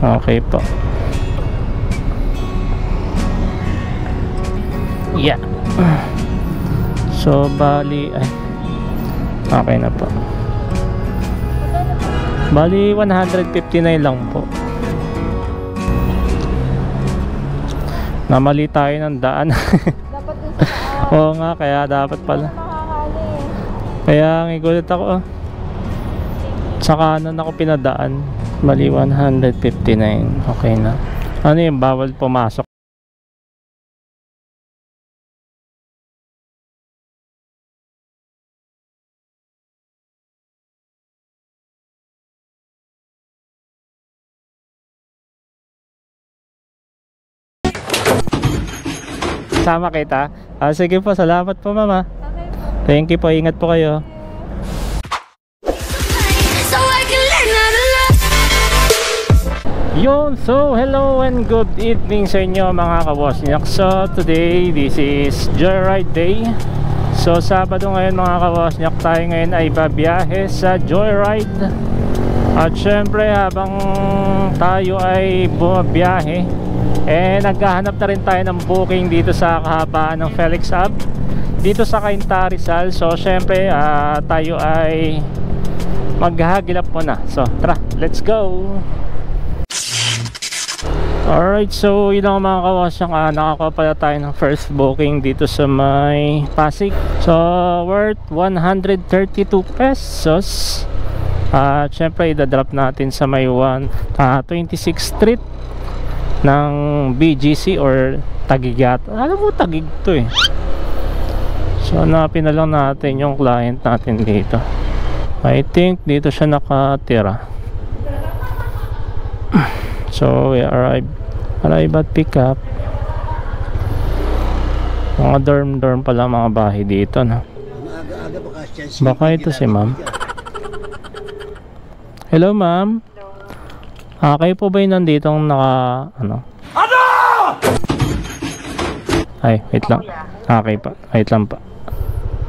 Okay po. Yeah. So bali ay okay na po. Bali 159 lang po. Namali tayo ng daan. Dapat din sa daan. Oo nga, kaya dapat pala. Kaya ngigulit ako. Sa kanan ako pinadaan. Bali 159. Okay na. Ano yung bawal pumasok? Sama kita. Sige po, salamat po mama. Thank you po, ingat po kayo. Yun, so hello and good evening sa inyo mga kabosnyak. So today, this is Joyride Day. So Sabado ngayon mga kabosnyak, tayo ngayon ay babiyahe sa Joyride. At syempre habang tayo ay bumabiyahe, naghahanap na rin tayo ng booking dito sa kahabaan ng Felix Ave dito sa Cainta, Rizal. So syempre tayo ay maghahagilap muna. So tara, let's go. Alright, so yun ang mga kawasyang nakakuha pala tayo ng first booking dito sa may Pasig. So worth 132 pesos. Syempre idadrop natin sa may 26th Street ng BGC or Taguig yata. Alam mo, Taguig to eh. So hanapin na lang natin yung client natin dito. I think dito siya nakatira. So we arrive at pick up. Mga dorm pala mga bahay dito, no? Baka ito si ma'am. Hello ma'am. Kayo po ba yung nandito naka ano? Ay, wait lang. Okay pa. Wait lang pa.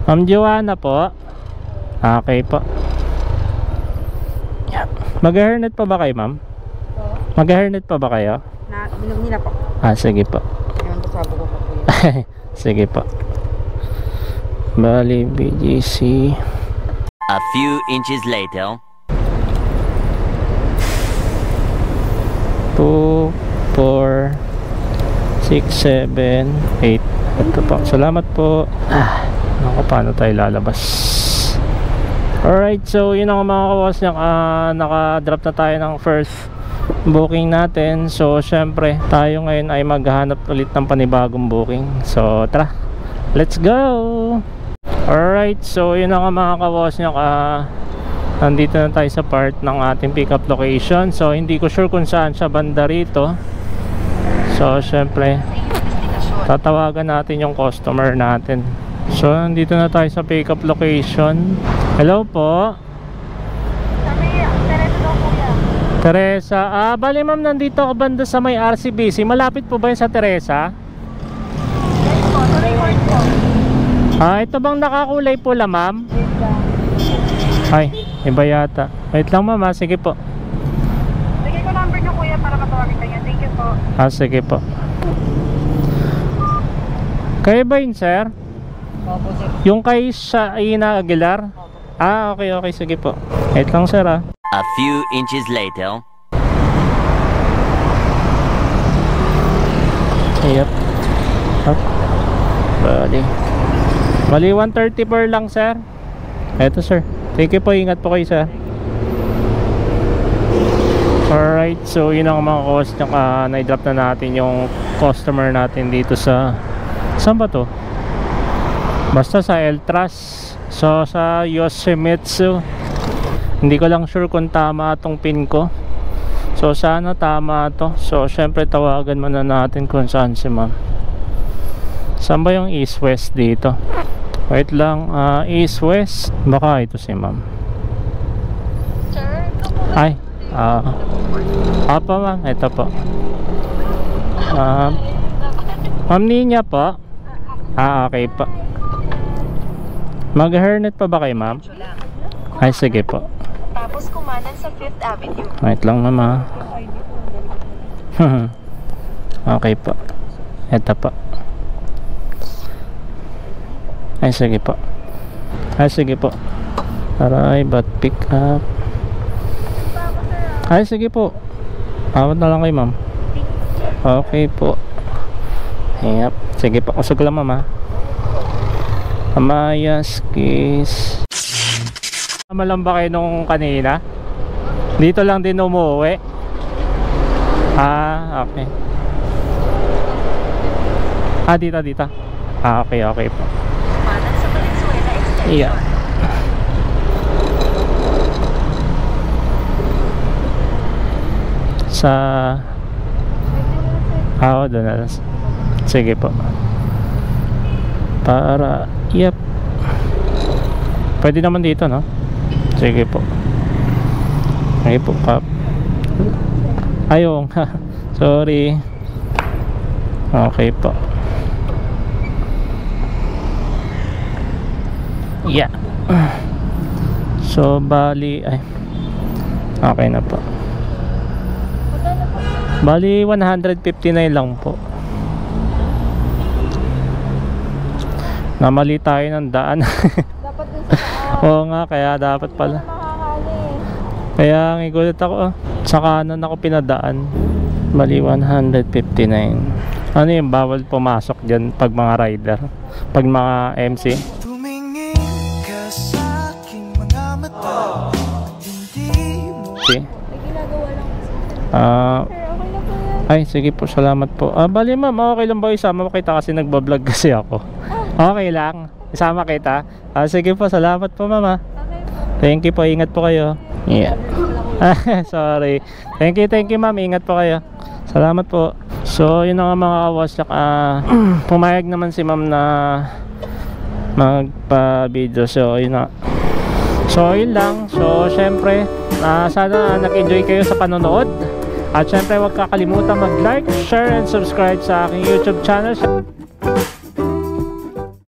Ma'am Joanna po. Okay po. Yeah. Mag-hairnet pa ba kayo ma'am? Mag-hairnet pa ba kayo? Minom nila po. Sige po. Ayun, kasabo ko po yun. Sige po. Bali, BGC. A few inches later. 2, 4, 6, 7, 8. Ito po. Salamat po. Naku, paano tayo lalabas? Alright, so yun ang mga kawas niya. Naka-drop na tayo ng first booking natin. So syempre tayo ngayon ay maghahanap ulit ng panibagong booking. So tara, let's go. Alright, so yun ang mga kawas niya. Nandito na tayo sa part ng ating pick up location. So hindi ko sure kung saan siya banda rito. So syempre tatawagan natin yung customer natin. So nandito na tayo sa pick up location. Hello po Teresa. Bali ma'am, nandito ako banda sa may RCBC. Malapit po ba yun sa Teresa? Ito bang nakakulay pula ma'am? Ay, iba yata. Wait lang ma'am, sige po. Bigay ko number niyo kuya para matawagan kayo. Thank you po. Sige po. Kayo ba yun sir? Opo sir. Yung kay Shaina Aguilar? Okay, sige po. Wait lang sir A few inches later. Yep. Up. Bali 130 per lang sir. Eto sir. Thank you po, ingat po kayo sir. Alright, so yun ang mga cost na-drop na natin yung customer natin dito sa saan ba to? Basta sa Eltras. So sa Yoshimitsu. Hindi ko lang sure kung tama itong pin ko. So sana tama to. So syempre tawagan muna natin kung saan si ma'am. Saan ba yung east-west dito? Wait lang, east-west. Baka ito si ma'am. Ay, apa ma'am, ito po. Ma'am Ninya po. Okay po. Mag-hairnet pa ba kayo ma'am? Ay sige po. Tapos kumanan sa 5th Avenue. Wait lang ma'am. Okay po. Ito po. Ay, sige po. Ay, sige po. Aray, ba't pick up? Ay, sige po. Awat na lang kayo, ma'am. Okay po. Yep. Sige po. Usog lang, ma'am, ha. Amayas kiss. Tama lang ba kayo nung kanina? Dito lang din umuwi? Ah, okay. Ah, dito. Ah, okay po. Yeah. Sa doon na. Sige po. Para, yep. Pwede naman dito, no? Sige po. Okay po, Kap. Ayong, sorry. Okay po. Yeah. So, bali, ay. Okay na po. Bali, 159 lang po. Namali tayo ng daan. Dapat dun sa Oo nga, kaya dapat pala. Kaya ngigulat ako. Sa kanan ako pinadaan. Bali 159. Ano yung bawal pumasok dyan pag mga rider? Pag mga MC? Tumingin ka sa aking mga mata at hindi mo Okay. may ginagawa lang kasi. Ah, Sir, okay na po yan. ay, sige po, salamat po. Bali ma'am, okay lang ba isama kita kasi nagbablog kasi ako? Okay lang. Isama kita? Sige po, salamat po mama. Okay po. Thank you po, ingat po kayo. Yeah. Sorry. Thank you ma'am, ingat po kayo. Salamat po. So, yun na nga mga kawasyak. Pumayag naman si ma'am na magpa-video. So, yun na. So, yun lang. So, syempre, sana nag-enjoy kayo sa panonood. At syempre, huwag kakalimutan mag-like, share, and subscribe sa aking YouTube channel.